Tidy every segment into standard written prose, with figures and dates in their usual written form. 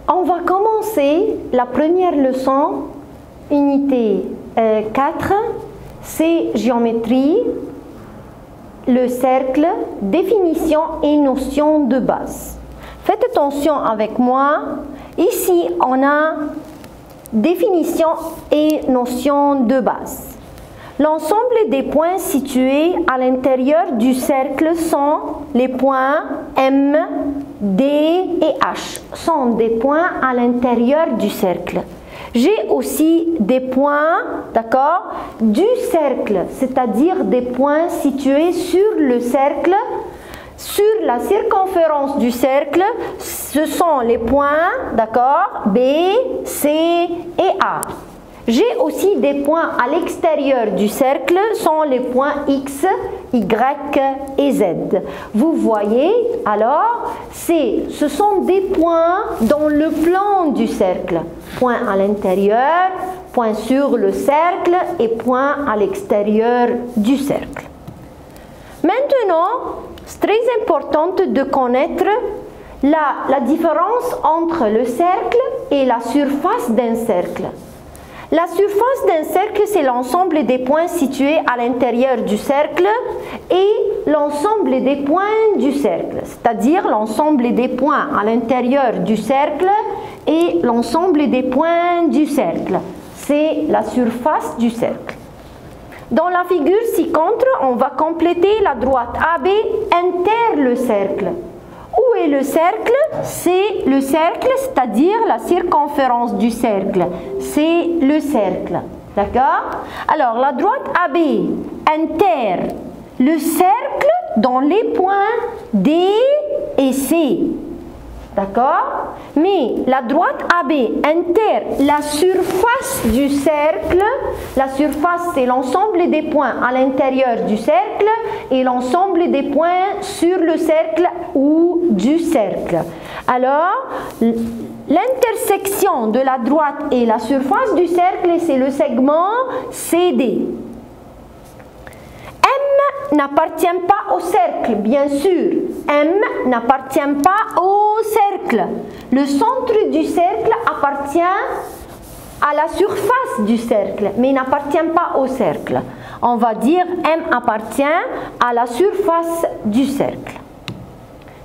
On va commencer la première leçon, unité 4, c'est géométrie, le cercle, définition et notion de base. Faites attention avec moi, ici on a définition et notion de base. L'ensemble des points situés à l'intérieur du cercle sont les points M, D et H. Sont des points à l'intérieur du cercle. J'ai aussi des points, d'accord, du cercle, c'est-à-dire des points situés sur le cercle, sur la circonférence du cercle. Ce sont les points, d'accord, B, C et A. J'ai aussi des points à l'extérieur du cercle, sont les points X, Y et Z. Vous voyez, alors, ce sont des points dans le plan du cercle. Point à l'intérieur, point sur le cercle et point à l'extérieur du cercle. Maintenant, c'est très important de connaître la différence entre le cercle et la surface d'un cercle. La surface d'un cercle, c'est l'ensemble des points situés à l'intérieur du cercle et l'ensemble des points du cercle, c'est-à-dire l'ensemble des points à l'intérieur du cercle et l'ensemble des points du cercle. C'est la surface du cercle. Dans la figure ci-contre, on va compléter la droite AB inter le cercle. Où est le cercle? C'est le cercle, c'est-à-dire la circonférence du cercle. C'est le cercle. D'accord? Alors, la droite AB inter le cercle dans les points D et C. D'accord? Mais la droite AB inter la surface du cercle. La surface, c'est l'ensemble des points à l'intérieur du cercle et l'ensemble des points sur le cercle ou du cercle. Alors, l'intersection de la droite et la surface du cercle, c'est le segment CD. M n'appartient pas au cercle, bien sûr. M n'appartient pas au cercle. Le centre du cercle appartient à la surface du cercle, mais n'appartient pas au cercle. On va dire M appartient à la surface du cercle.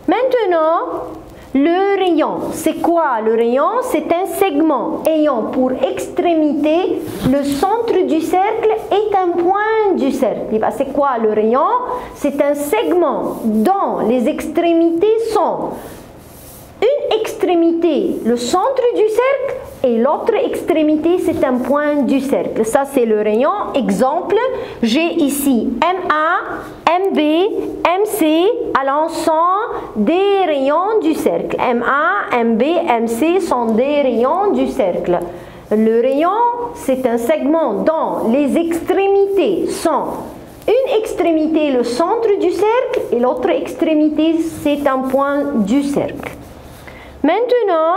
Maintenant, le rayon. C'est quoi le rayon? C'est un segment ayant pour extrémité le centre du cercle et un point du cercle. C'est quoi le rayon? C'est un segment dont les extrémités sont une extrémité, le centre du cercle, et l'autre extrémité, c'est un point du cercle. Ça, c'est le rayon. Exemple, j'ai ici MA, MB, MC à l'ensemble des rayons du cercle. MA, MB, MC sont des rayons du cercle. Le rayon, c'est un segment dont les extrémités sont une extrémité, le centre du cercle, et l'autre extrémité, c'est un point du cercle. Maintenant,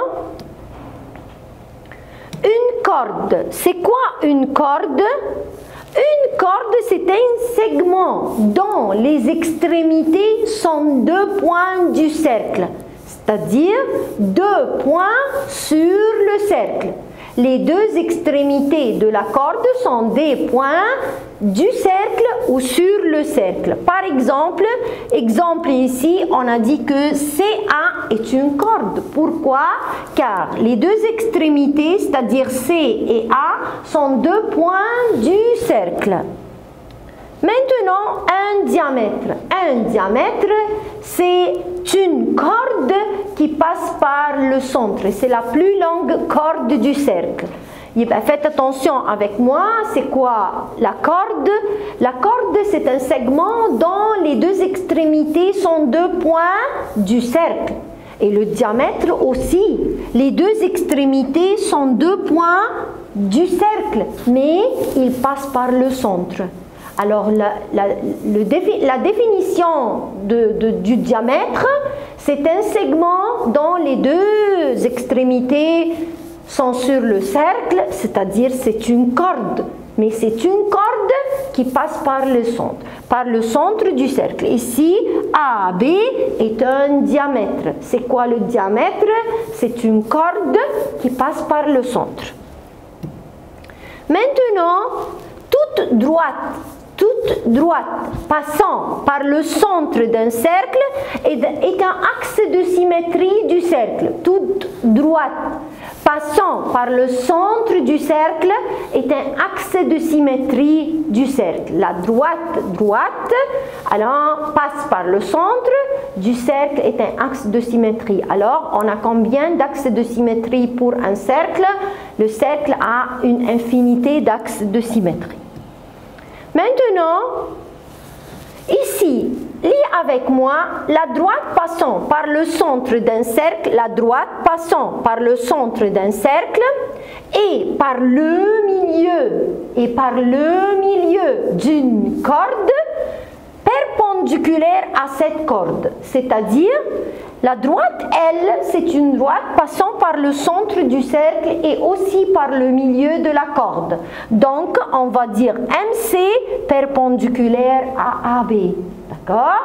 une corde. C'est quoi une corde? Une corde, c'est un segment dont les extrémités sont deux points du cercle, c'est-à-dire deux points sur le cercle. Les deux extrémités de la corde sont des points du cercle ou sur le cercle. Par exemple, ici, on a dit que CA est une corde. Pourquoi? Car les deux extrémités, c'est-à-dire C et A, sont deux points du cercle. Maintenant, un diamètre. Un diamètre, c'est une corde qui passe par le centre. C'est la plus longue corde du cercle. Faites attention avec moi, c'est quoi la corde? La corde, c'est un segment dont les deux extrémités sont deux points du cercle. Et le diamètre aussi. Les deux extrémités sont deux points du cercle, mais ils passent par le centre. Alors, la définition du diamètre, c'est un segment dont les deux extrémités sont sur le cercle, c'est-à-dire c'est une corde. Mais c'est une corde qui passe par le centre du cercle. Ici, AB est un diamètre. C'est quoi le diamètre? C'est une corde qui passe par le centre. Maintenant, toute droite passant par le centre d'un cercle est un axe de symétrie du cercle. Toute droite passant par le centre du cercle est un axe de symétrie du cercle. La droite, alors passe par le centre du cercle est un axe de symétrie. Alors, on a combien d'axes de symétrie pour un cercle? Le cercle a une infinité d'axes de symétrie. Maintenant, ici, lis avec moi la droite passant par le centre d'un cercle, la droite passant par le centre d'un cercle et par le milieu d'une corde perpendiculaire à cette corde. C'est-à-dire, la droite, elle, c'est une droite passant par le centre du cercle et aussi par le milieu de la corde. Donc, on va dire MC perpendiculaire à AB. D'accord?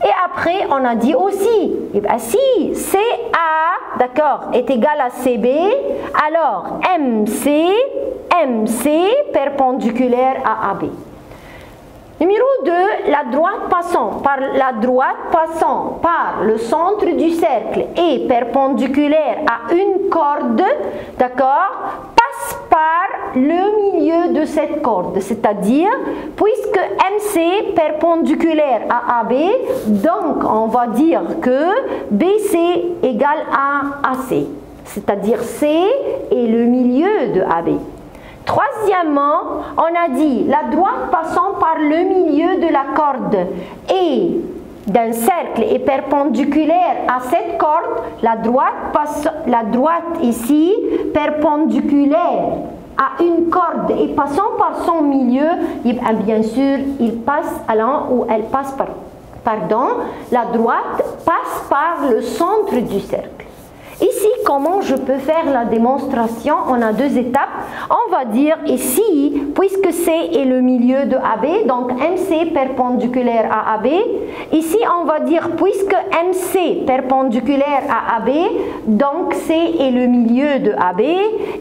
Et après, on a dit aussi, eh bien, si CA, d'accord, est égal à CB, alors MC perpendiculaire à AB. Numéro 2, la droite passant par le centre du cercle et perpendiculaire à une corde, d'accord, passe par le milieu de cette corde. C'est-à-dire, puisque MC perpendiculaire à AB, donc on va dire que BC égale à AC. C'est-à-dire C est le milieu de AB. Troisièmement, on a dit la droite passant par le milieu de la corde et d'un cercle est perpendiculaire à cette corde, la droite ici perpendiculaire à une corde et passant par son milieu, bien sûr, il passe la droite passe par le centre du cercle. Ici, comment je peux faire la démonstration? On a deux étapes. On va dire ici, puisque C est le milieu de AB, donc MC perpendiculaire à AB. Ici, on va dire puisque MC perpendiculaire à AB, donc C est le milieu de AB.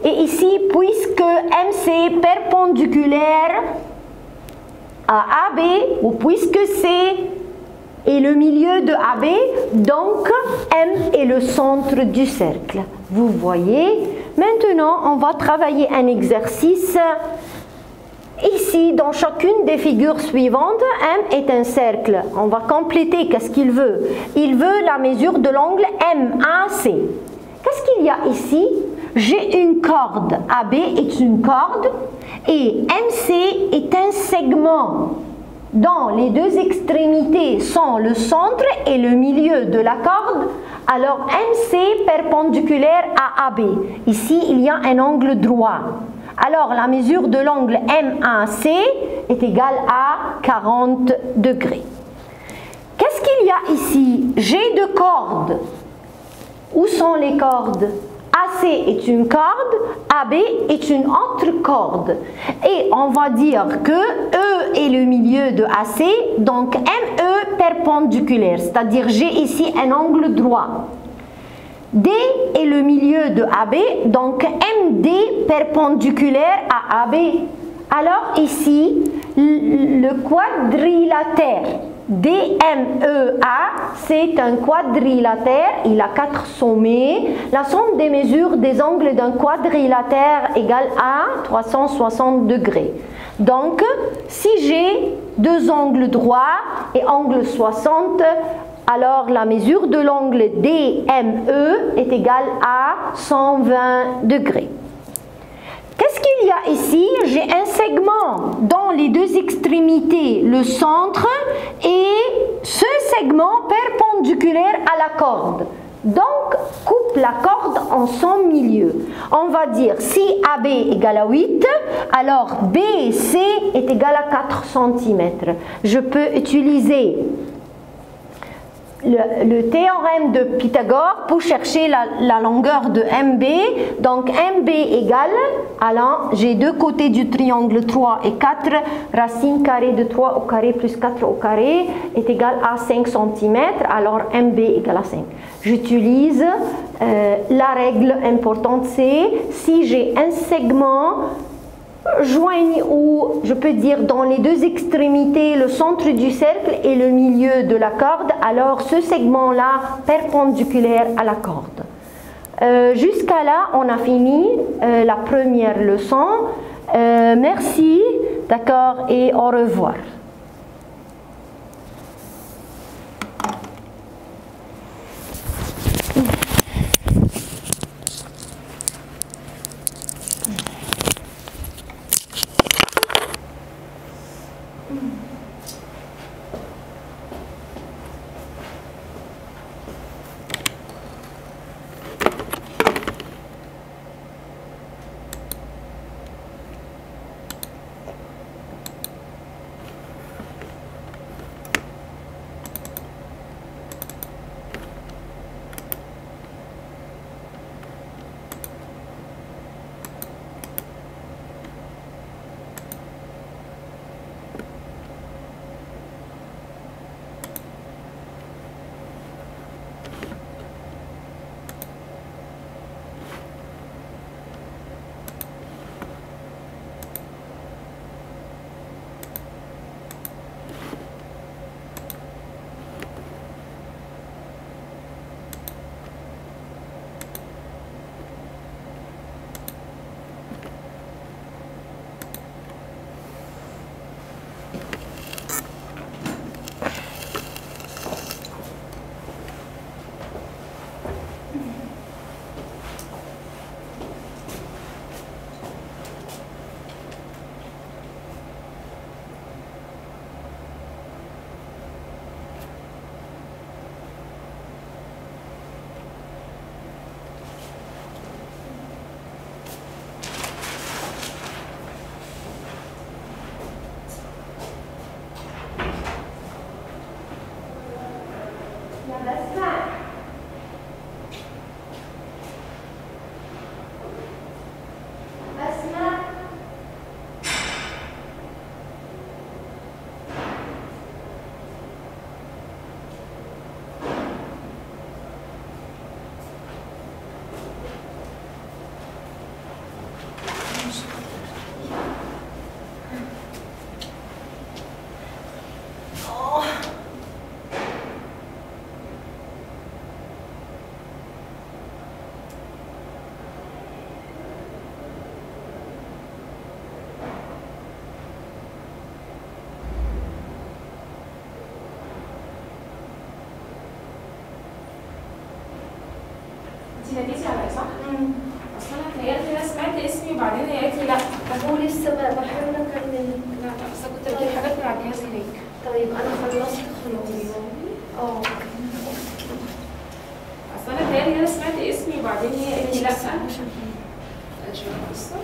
Et ici, puisque MC perpendiculaire à AB, ou puisque C et le milieu de AB, donc M est le centre du cercle. Vous voyez? Maintenant, on va travailler un exercice. Ici, dans chacune des figures suivantes, M est un cercle. On va compléter. Qu'est-ce qu'il veut? Il veut la mesure de l'angle MAC. Qu'est-ce qu'il y a ici? J'ai une corde. AB est une corde et MC est un segment dont les deux extrémités sont le centre et le milieu de la corde. Alors MC perpendiculaire à AB. Ici, il y a un angle droit. Alors la mesure de l'angle MAC est égale à 40 degrés. Qu'est-ce qu'il y a ici? J'ai deux cordes. Où sont les cordes? AC est une corde, AB est une autre corde. Et on va dire que E est le milieu de AC, donc ME perpendiculaire, c'est-à-dire j'ai ici un angle droit. D est le milieu de AB, donc MD perpendiculaire à AB. Alors ici, le quadrilatère DMEA, c'est un quadrilatère, il a 4 sommets. La somme des mesures des angles d'un quadrilatère égale à 360 degrés. Donc, si j'ai deux angles droits et angle 60, alors la mesure de l'angle DME est égale à 120 degrés. Qu'est-ce qu'il y a ici? J'ai un segment dans les deux extrémités, le centre, et ce segment perpendiculaire à la corde. Donc, coupe la corde en son milieu. On va dire si AB égale à 8, alors BC est égal à 4 cm. Je peux utiliser le théorème de Pythagore pour chercher la longueur de MB. Donc MB égale, alors j'ai deux côtés du triangle 3 et 4, racine carrée de 3 au carré plus 4 au carré est égal à 5 cm, alors MB égale à 5. J'utilise la règle importante, c'est si j'ai un segment joignent ou je peux dire dans les deux extrémités le centre du cercle et le milieu de la corde, alors ce segment là perpendiculaire à la corde. Jusqu'à là on a fini la première leçon. Merci, d'accord, et au revoir. انت ناديتي عليا صح؟ اصل انا تهيألي كده سمعت اسمي وبعدين هي قالت لي لا. هو لسه بحاول اكمل. لا اصل كنت بجيب حاجات من على الجهاز هناك. طيب انا خلصت خلاص. اصل انا تهيألي كده سمعت اسمي وبعدين هي قالت لي لا. مش عارفه. اشوف القصه.